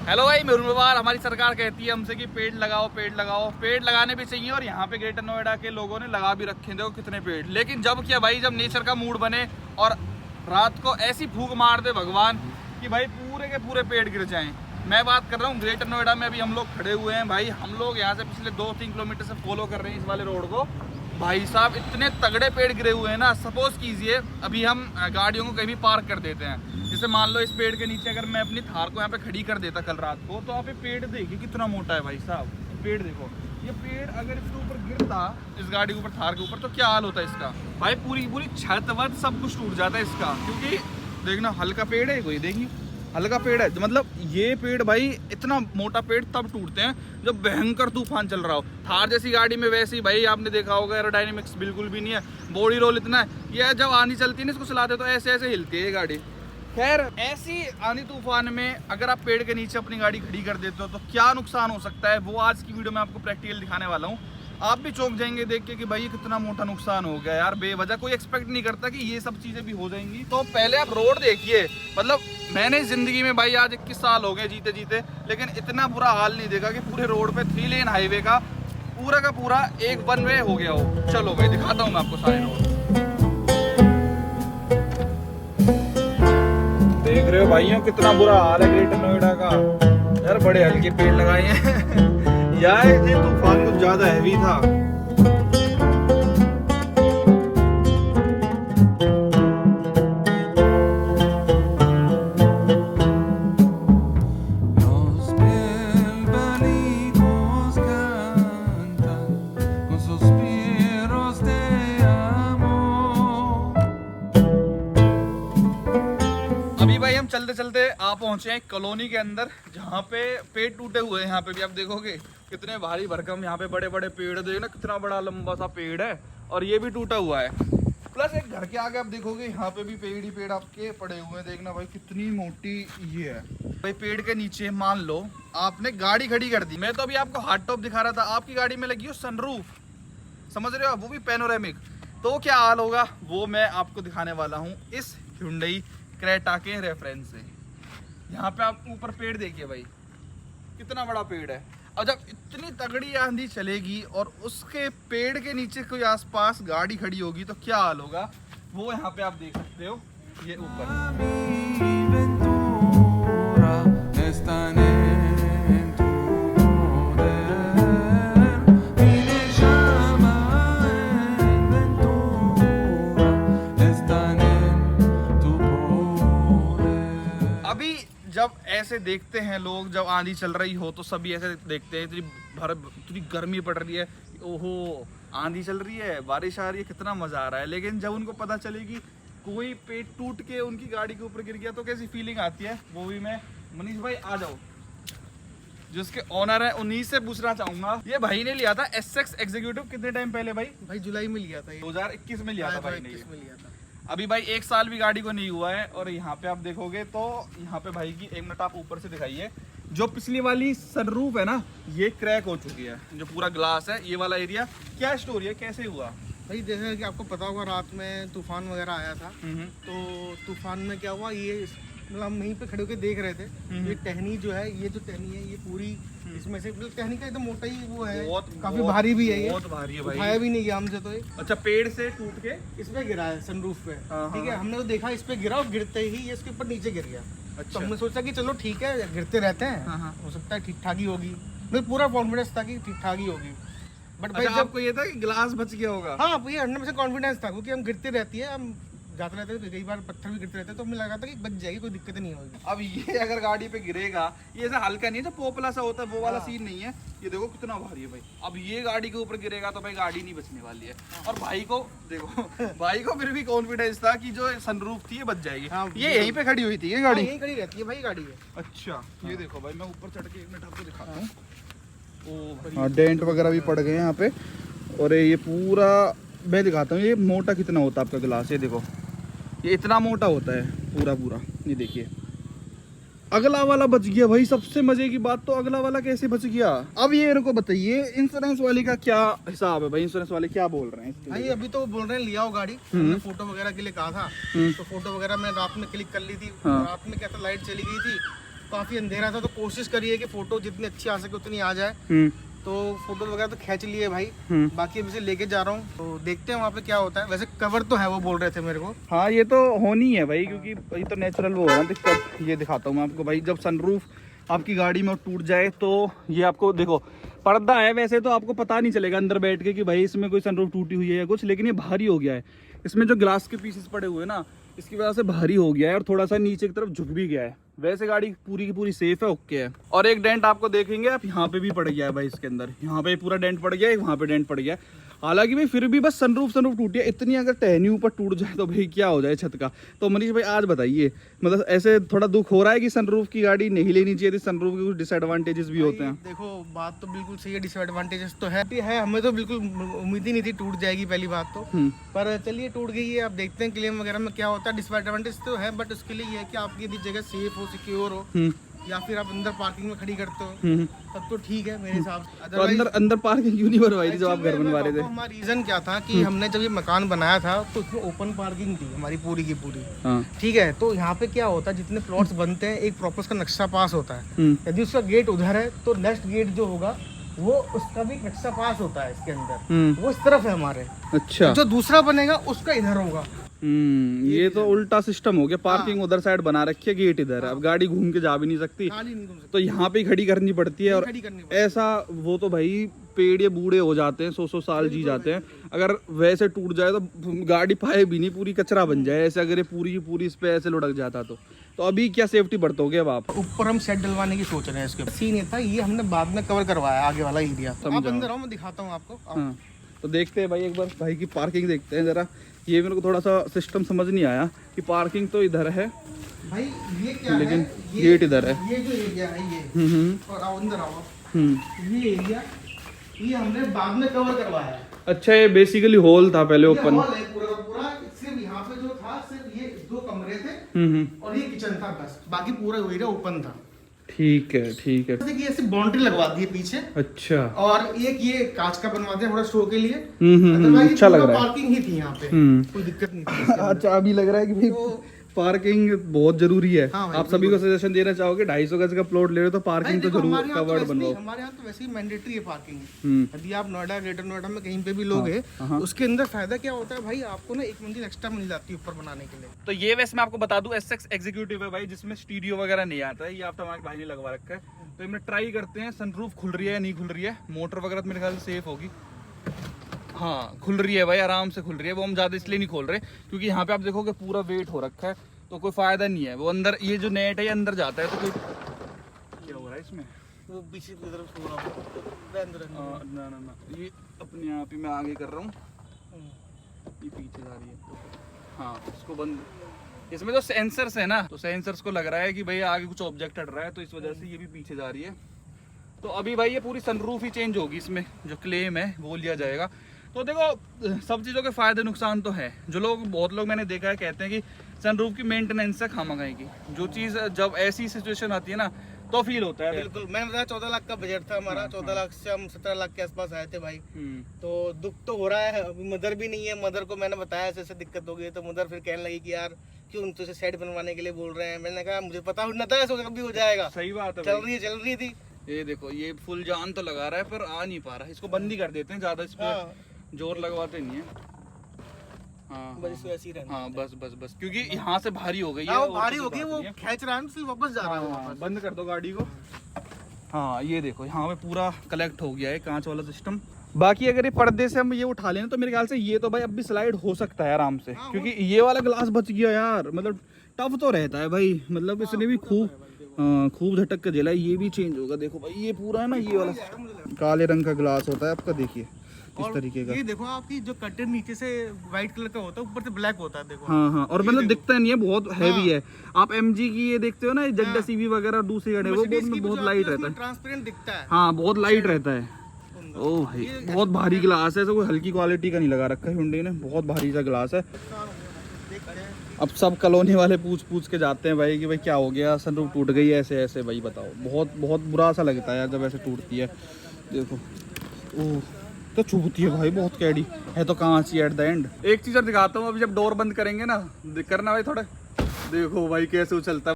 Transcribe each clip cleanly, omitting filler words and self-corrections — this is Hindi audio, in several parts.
हेलो भाई, मेरुनवार हमारी सरकार कहती है हमसे कि पेड़ लगाओ पेड़ लगाओ। पेड़ लगाने भी चाहिए और यहाँ पे ग्रेटर नोएडा के लोगों ने लगा भी रखे हैं, देखो कितने पेड़। लेकिन जब क्या भाई, जब नेचर का मूड बने और रात को ऐसी फूंक मार दे भगवान कि भाई पूरे के पूरे पेड़ गिर जाएं। मैं बात कर रहा हूँ ग्रेटर नोएडा में अभी हम लोग खड़े हुए हैं भाई। हम लोग यहाँ से पिछले 2-3 किलोमीटर से फॉलो कर रहे हैं इस वाले रोड को। भाई साहब इतने तगड़े पेड़ गिरे हुए हैं ना। सपोज कीजिए अभी हम गाड़ियों को कहीं भी पार्क कर देते हैं, जैसे मान लो इस पेड़ के नीचे अगर मैं अपनी थार को यहाँ पे खड़ी कर देता कल रात को, तो आप ये पेड़ देखिए कितना मोटा है भाई साहब। पेड़ देखो, ये पेड़ अगर इसके ऊपर गिरता इस गाड़ी के ऊपर, थार के ऊपर, तो क्या हाल होता है इसका भाई। पूरी पूरी छत वत सब कुछ टूट जाता है इसका। क्योंकि देखना हल्का पेड़ है कोई, देखिए हल्का पेड़ है। मतलब ये पेड़ भाई, इतना मोटा पेड़ तब टूटते हैं जब भयंकर तूफान चल रहा हो। थार जैसी गाड़ी में वैसे ही भाई आपने देखा होगा एरोडायनेमिक्स बिल्कुल भी नहीं है, बॉडी रोल इतना है। ये जब आंधी चलती है ना, इसको चलाते तो ऐसे ऐसे हिलती है ये गाड़ी। खैर, ऐसी आंधी तूफान में अगर आप पेड़ के नीचे अपनी गाड़ी खड़ी कर देते हो तो क्या नुकसान हो सकता है, वो आज की वीडियो में आपको प्रैक्टिकल दिखाने वाला हूँ। आप भी चौंक जाएंगे देख के कि भाई कितना मोटा नुकसान हो गया यार बेवजह। कोई एक्सपेक्ट नहीं करता कि ये सब चीजें भी हो जाएंगी। तो पहले आप रोड देखिए, मतलब मैंने जिंदगी में भाई आज 21 साल हो गए जीते जीते, लेकिन इतना बुरा हाल नहीं देखा कि पूरे रोड पे 3 लेन हाईवे का पूरा एक वन वे हो गया हो। चलो भाई दिखाता हूँ मैं आपको सारे रोड। देख रहे हो भाइयों कितना बुरा हाल है ग्रेटर नोएडा का यार। बड़े हल्के पेड़ लगाए हैं यार, ये तूफान कुछ ज्यादा हैवी था। अभी भाई हम चलते चलते आ पहुंचे हैं कॉलोनी के अंदर, जहाँ पे पेड़ टूटे हुए हैं। यहाँ पे भी आप देखोगे कितने भारी भरकम यहाँ पे बड़े बड़े पेड़, देखना कितना बड़ा लंबा सा पेड़ है और ये भी टूटा हुआ है। प्लस एक घर के आगे आप देखोगे यहाँ पे भी पेड़ ही पेड़ आपके पड़े हुए हैं। देखना भाई कितनी मोटी ये है भाई। पेड़ के नीचे मान लो आपने गाड़ी खड़ी कर दी। मैं तो अभी आपको हार्ड टॉप दिखा रहा था, आपकी गाड़ी में लगी हो सनरूफ, समझ रहे हो, वो भी पैनोरेमिक। तो क्या हाल होगा वो मैं आपको दिखाने वाला हूँ इस Hyundai क्रेटा के रेफरेंस से। यहाँ पे आप ऊपर पेड़ देखिए भाई, कितना बड़ा पेड़ है। और जब इतनी तगड़ी आंधी चलेगी और उसके पेड़ के नीचे कोई आसपास गाड़ी खड़ी होगी तो क्या हाल होगा वो यहाँ पे आप देख सकते हो। ये ऊपर जब ऐसे देखते हैं लोग, जब आंधी चल रही हो तो सभी ऐसे देखते हैं, इतनी गर्मी पड़ रही है, ओहो आंधी चल रही है, बारिश आ रही है, कितना मजा आ रहा है। लेकिन जब उनको पता चलेगी कोई पेड़ टूट के उनकी गाड़ी के ऊपर गिर गया तो कैसी फीलिंग आती है, वो भी मैं मनीष भाई आ जाओ जिसके ओनर है उन्हीं से पूछना चाहूंगा। ये भाई ने लिया था SX एग्जीक्यूटिव कितने टाइम पहले भाई जुलाई में लिया था, 2021 में लिया था भाई ने। 2021 में लिया था। अभी भाई 1 साल भी गाड़ी को नहीं हुआ है। और यहाँ पे आप देखोगे तो यहाँ पे भाई की 1 मिनट आप ऊपर से दिखाइए, जो पिछली वाली सनरूफ है ना ये क्रैक हो चुकी है, जो पूरा ग्लास है ये वाला एरिया। क्या स्टोरी है, कैसे हुआ भाई? जैसे कि आपको पता होगा रात में तूफान वगैरह आया था, तो तूफान में क्या हुआ, ये मतलब हम यहीं पे खड़े होकर देख रहे थे। ये टहनी जो है, ये जो टहनी है ये पूरी इसमें से टहनी का एकदम मोटा ही वो है, काफी भारी भी है, ये बहुत भारी है भाई, उठाया भी नहीं गया हमसे तो। अच्छा, पेड़ से टूट के इस पे गिरा है सनरूफ पे, ठीक है। हमने तो देखा इस पे गिरा और गिरते ही ये इसके ऊपर नीचे गिर गया। अच्छा। तो हमने सोचा कि चलो ठीक है, गिरते रहते हैं, हो सकता है ठीक ठाक ही होगी। मुझे पूरा कॉन्फिडेंस था कि ठीक ठाक ही होगी। बट भाई जब आपको ये था कि ग्लास बच गया होगा? हाँ, ये 100% कॉन्फिडेंस था, क्योंकि हम गिरते रहती है, हम जाते रहते थे, कई बार पत्थर भी गिरते रहते, तो हमें लगा था कि बच जाएगी, कोई दिक्कत नहीं होगी। अब ये अगर गाड़ी पे गिरेगा, ये ऐसा हल्का नहीं है, जो पोपला सा होता है वो वाला सीन नहीं है। ये देखो कितना भारी है भाई। अब ये गाड़ी के ऊपर गिरेगा तो भाई गाड़ी नहीं बचने वाली है। और भाई को देखो भाई को फिर भी कॉन्फिडेंस था कि जो सनरूफ थी ये बच जाएगी। ये यहीं पे खड़ी हुई थी, ये गाड़ी यहीं खड़ी रहती है भाई गाड़ी है। अच्छा, ये देखो भाई मैं ऊपर चढ़ के 1 मिनट आपको दिखाता हूँ। ओ डेंट वगैरह भी पड़ गए यहाँ पे। और ये पूरा मैं दिखाता हूँ, ये मोटा कितना होता है आपका ग्लास। ये देखो ये इतना मोटा होता है पूरा। ये देखिए अगला वाला बच गया भाई। सबसे मजे की बात तो अगला वाला कैसे बच गया। अब ये इनको बताइए इंश्योरेंस वाले का क्या हिसाब है भाई, इंश्योरेंस वाले क्या बोल रहे हैं भाई? अभी तो बोल रहे हैं लिया हो गाड़ी, हमने फोटो वगैरह के लिए कहा था, तो फोटो वगैरह मैं रात में क्लिक कर ली थी। रात में क्या था, लाइट चली गई थी, काफी अंधेरा था, तो कोशिश करिए कि फोटो जितनी अच्छी आ सके उतनी आ जाए। तो फोटो वगैरह तो खींच लिए भाई, बाकी अभी से लेके जा रहा हूँ, तो देखते हैं वहाँ पे क्या होता है। वैसे कवर तो है, वो बोल रहे थे मेरे को। हाँ ये तो होनी है भाई, क्योंकि ये तो नेचुरल वो है ना दिक्कत। ये दिखाता हूँ मैं आपको भाई, जब सनरूफ आपकी गाड़ी में टूट जाए तो ये आपको देखो पर्दा है, वैसे तो आपको पता नहीं चलेगा अंदर बैठ के कि भाई इसमें कोई सनरूफ टूटी हुई है या कुछ, लेकिन ये भारी हो गया है। इसमें जो ग्लास के पीसेस पड़े हुए हैं ना, इसकी वजह से भारी हो गया है और थोड़ा सा नीचे की तरफ झुक भी गया है। वैसे गाड़ी पूरी की पूरी सेफ है, ओके है। और एक डेंट आपको देखेंगे आप, यहाँ पे भी पड़ गया है भाई इसके अंदर, यहाँ पे पूरा डेंट पड़ गया है, वहाँ पे डेंट पड़ गया है। हालांकि भाई फिर भी बस सनरूफ टूटी है, इतनी अगर टहनी ऊपर टूट जाए तो भाई क्या हो जाए छत का। तो मनीष भाई आज बताइए, मतलब ऐसे थोड़ा दुख हो रहा है कि सनरूफ की गाड़ी नहीं लेनी चाहिए थी, सनरूफ के कुछ डिसएडवांटेजेस भी होते हैं। देखो बात तो बिल्कुल सही है, डिसएडवांटेजेस तो है, हमें तो बिल्कुल उम्मीद ही नहीं थी टूट जाएगी पहली बात तो। पर चलिए टूट गई है, अब देखते हैं क्लेम वगैरह में क्या होता है। डिसएडवांटेज तो है, बट उसके लिए ये है कि आपकी यदि जगह सेफ हो, सिक्योर हो, या फिर आप अंदर पार्किंग में खड़ी करते हो तब तो ठीक है मेरे हिसाब से। तो अंदर पार्किंग क्यों नहीं बनवाई थी जब आप घर बनवा रहे थे? हमारा रीजन क्या था कि हमने जब ये मकान बनाया था तो उसमें ओपन पार्किंग थी हमारी पूरी की पूरी। ठीक है, तो यहाँ पे क्या होता है, जितने प्लॉट्स बनते हैं एक प्रॉपर उसका नक्शा पास होता है। यदि उसका गेट उधर है तो नेक्स्ट गेट जो होगा वो उसका भी नक्शा पास होता है इसके अंदर, वो इस तरफ है हमारे। अच्छा, जो दूसरा बनेगा उसका इधर होगा। ये तो उल्टा सिस्टम हो गया, पार्किंग उधर साइड बना रखी है, गेट इधर है, अब गाड़ी घूम के जा भी नहीं सकती, तो यहाँ पे खड़ी करनी पड़ती है। और ऐसा वो तो भाई पेड़ ये बूढ़े हो जाते हैं, 100 साल जी जाते हैं, अगर वैसे टूट जाए तो गाड़ी पाए भी नहीं, पूरी कचरा बन जाए ऐसे, अगर ये पूरी की पूरी इस पे ऐसे लुढ़क जाता तो अभी क्या सेफ्टी बरतोगे अब आप? ऊपर हम सेट डलवाने की सोच रहे हैं, इसके सीन ये था, ये हमने बाद में कवर करवाया आगे वाला एरिया। आप अंदर आओ, मैं दिखाता हूँ आपको। हाँ, तो देखते हैं भाई, एक बार भाई की पार्किंग देखते हैं जरा। ये मेरे को थोड़ा सा सिस्टम समझ नहीं आया कि पार्किंग तो इधर है भाई, ये क्या लेकिन है, गेट इधर है। ये जो एरिया है ये, और आओ अंदर आओ, ये एरिया ये हमने बाद में कवर करवाया है। अच्छा, ये बेसिकली हॉल था पहले ओपन? हॉल है पूरा का पूरा, सिर्फ यहाँ पे जो था सिर्फ ये 2 कमरे थे और ये किचन था, बस बाकी पूरा एरिया ओपन था। ठीक है, ठीक है। देखिए ऐसे बाउंड्री लगवा दी है पीछे। अच्छा, और एक ये कांच का बनवा दिया थोड़ा शो के लिए। अच्छा लग रहा है। पार्किंग ही थी यहाँ पे, कोई दिक्कत नहीं थी। अच्छा, अभी लग रहा है कि भाई पार्किंग बहुत जरूरी है। हाँ, आप सभी को सजेशन देना चाहोगे, 250 गज का प्लॉट ले रहे हो तो पार्किंग तो जरूर कवर्ड बनवाओ। हमारे यहाँ तो वैसे ही मैंडेटरी है पार्किंग। यदि आप नोएडा, ग्रेटर नोएडा में कहीं पे भी लोगे, उसके अंदर फायदा क्या होता है भाई, आपको ना 1 मंजिल एक्स्ट्रा मिल जाती है ऊपर बनाने के लिए। तो ये वैसे मैं आपको बता दूं SX एग्जीक्यूटिव है भाई, जिसमें स्टीरियो वगैरह नहीं आता है, ये आप हमारे भाई ने लगवा रखा है। तो हमने ट्राई करते हैं सनरूफ खुल रही है या नहीं खुल रही है, मोटर वगैरह तो मेरे ख्याल से सेफ होगी। हाँ खुल रही है भाई, आराम से खुल रही है। वो हम ज़्यादा इसलिए नहीं खोल रहे क्योंकि यहाँ पे आप देखोगे पूरा वेट हो रखा है, तो कोई फायदा नहीं है। वो अंदर ये जो नेट है ये अंदर जाता है, तो कोई क्या हो रहा है इसमें, वो पीछे की तरफ सो रहा हूँ ना ना ना, ये अपने आप ही मैं आगे कर रहा हूँ, ये पीछे जा रही है। हाँ इसको बंद, इसमें जो सेंसर्स है ना, तो सेंसर्स को लग रहा है कि भाई आगे कुछ ऑब्जेक्ट हट रहा है, तो इस वजह से ये भी पीछे जा रही है। तो अभी भाई ये पूरी सनरूफ ही चेंज होगी, इसमें जो क्लेम है वो लिया जाएगा। तो देखो सब चीज़ों के फायदे नुकसान तो है। जो लोग, बहुत लोग मैंने देखा है कहते हैं कि सनरूफ की मेंटेनेंस से खामगाई की, जो चीज़ जब ऐसी सिचुएशन आती है ना तो फील होता है। बिल्कुल, मैंने बताया 14 लाख का बजट था हमारा, 14 लाख से हम 17 लाख के आसपास आए थे भाई। तो दुख तो हो रहा है, अभी मदर भी नहीं है। मदर को मैंने बताया ऐसे दिक्कत हो गई, तो मदर फिर कहने लगी कि यार क्यों तुझे सेट बनवाने के लिए बोल रहे हैं। मैंने कहा मुझे पता न था ऐसा कभी हो जाएगा। सही बात है, चल रही थी। ये देखो ये फुल जान तो लगा रहा है पर आ नहीं पा रहा है, इसको बंद ही कर देते हैं, ज्यादा इस पे जोर लगवाते नहीं है। हाँ बस वैसे ही रहना। हाँ बस क्योंकि यहाँ से भारी हो गई है, वो भारी हो गई, वो खींच रहा है, फिर वापस जा रहा है। बंद कर दो गाड़ी को। हाँ ये देखो यहाँ पे पूरा कलेक्ट हो गया है कांच वाला सिस्टम। बाकी अगर ये पर्दे से हम ये उठा लें तो मेरे ख्याल से ये तो भाई अब भी स्लाइड हो सकता है आराम से, क्योंकि ये वाला ग्लास बच गया यार। मतलब टफ तो रहता है भाई, मतलब इसने भी खूब झटक के झेला। ये भी चेंज होगा, देखो भाई ये पूरा है ना, ये वाला काले रंग का ग्लास होता है आपका, देखिए इस तरीके का। ये देखो आपकी जो कर्टेन नीचे से व्हाइट कलर का होता है, ऊपर से ब्लैक होता है, देखो। हाँ और मतलब दिखता नहीं है, बहुत हैवी है। आप MG की ये देखते हो ना, जड्डा CV वगैरह दूसरी गाड़ी, वो बहुत लाइट रहता है, ट्रांसपेरेंट दिखता है। हाँ बहुत लाइट रहता है। ओ भाई बहुत भारी ग्लास है, ऐसा कोई हल्की क्वालिटी का नहीं लगा रखा है हुंडई ने, बहुत भारी सा ग्लास है। अब सब कॉलोनी वाले पूछ के जाते हैं भाई कि भाई क्या हो गया, सनरूफ टूट गई ऐसे ऐसे। भाई बताओ, बहुत बुरा सा लगता है यार जब ऐसे टूटती है। देखो ओह तो चुभती है भाई, बहुत कैडी है तो कांच ही एट द एंड। एक चीज़ और दिखाता हूँ, अभी जब डोर बंद करेंगे ना, करना भाई थोड़ा, देखो भाई कैसे उछलता है।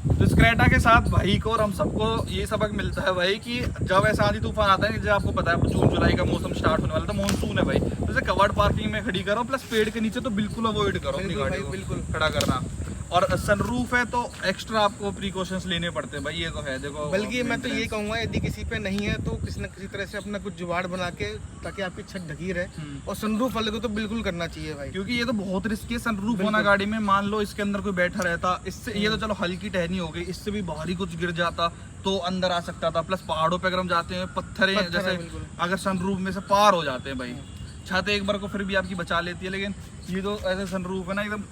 तो इस क्रेटा के साथ भाई को और हम सबको ये सबक मिलता है भाई कि जब ऐसा आंधी तूफान आता है, जब आपको पता है जून जुलाई का मौसम स्टार्ट होने वाला था, मानसून है भाई, तो जैसे कवर्ड पार्किंग में खड़ी करो, प्लस पेड़ के नीचे तो बिल्कुल अवॉइड करो अपनी गाड़ी को बिल्कुल खड़ा करना। और सनरूफ है तो एक्स्ट्रा आपको प्रिकॉशंस लेने पड़ते हैं भाई, ये तो है देखो। बल्कि मैं तो ये कहूँगा यदि किसी पे नहीं है तो किसी न किसी तरह से अपना कुछ जुगाड़ बना के, ताकि आपकी छत ढकी रहे। और सनरूफ वाले को तो बिल्कुल करना चाहिए भाई, क्योंकि ये तो बहुत रिस्की है सनरूफ होना गाड़ी में। मान लो इसके अंदर कोई बैठा रहता, इससे ये तो चलो हल्की टहनी हो गई, इससे भी भारी कुछ गिर जाता तो अंदर आ सकता था। प्लस पहाड़ों पे अगर हम जाते हैं, पत्थर जैसे अगर सनरूफ में से पार हो जाते हैं भाई, छत एक बार को फिर भी आपकी बचा लेती है, लेकिन ये तो ऐसे सनरूफ है ना, एकदम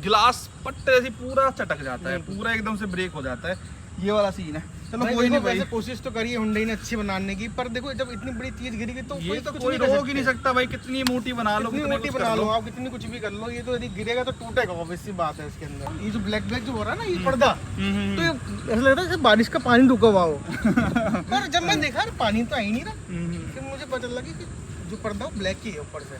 गिलास पट्टे ऐसे पूरा चटक जाता है, पूरा एकदम से ब्रेक हो जाता है, ये वाला सीन है। चलो कोई नहीं भाई, कोशिश तो करिए हुंडई ने अच्छी बनाने की, पर देखो जब इतनी बड़ी चीज गिरेगी तो ये तो कोई रोक ही नहीं सकता भाई, कितनी मोटी बना लो, कितनी मोटी बना लो आप, कितनी कुछ भी कर लो, ये तो यदि गिरेगा तो टूटेगा, ऑब्वियस सी बात है। इसके अंदर ये जो ब्लैक ब्लैक जो हो रहा है ना, ये पर्दा, तो ये ऐसा लग रहा है बारिश का पानी रुका हुआ हो। पर जब मैं देखा पानी तो आ ही नहीं रहा, फिर मुझे पता लगा कि जो पर्दा वो ब्लैक ही है, ऊपर से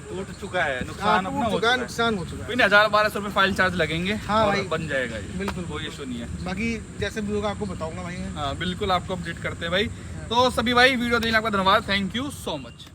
टूट चुका है, नुकसान अपना हो चुका है, नुकसान हो चुका है। कोई नहीं, 1000-1200 रुपये फाइल चार्ज लगेंगे, हाँ और भाई, बन जाएगा ये, बिल्कुल कोई इशू नहीं है। बाकी जैसे भी होगा आपको बताऊंगा भाई। हाँ बिल्कुल, आपको अपडेट करते हैं भाई। तो सभी भाई वीडियो देखने का धन्यवाद, थैंक यू सो मच।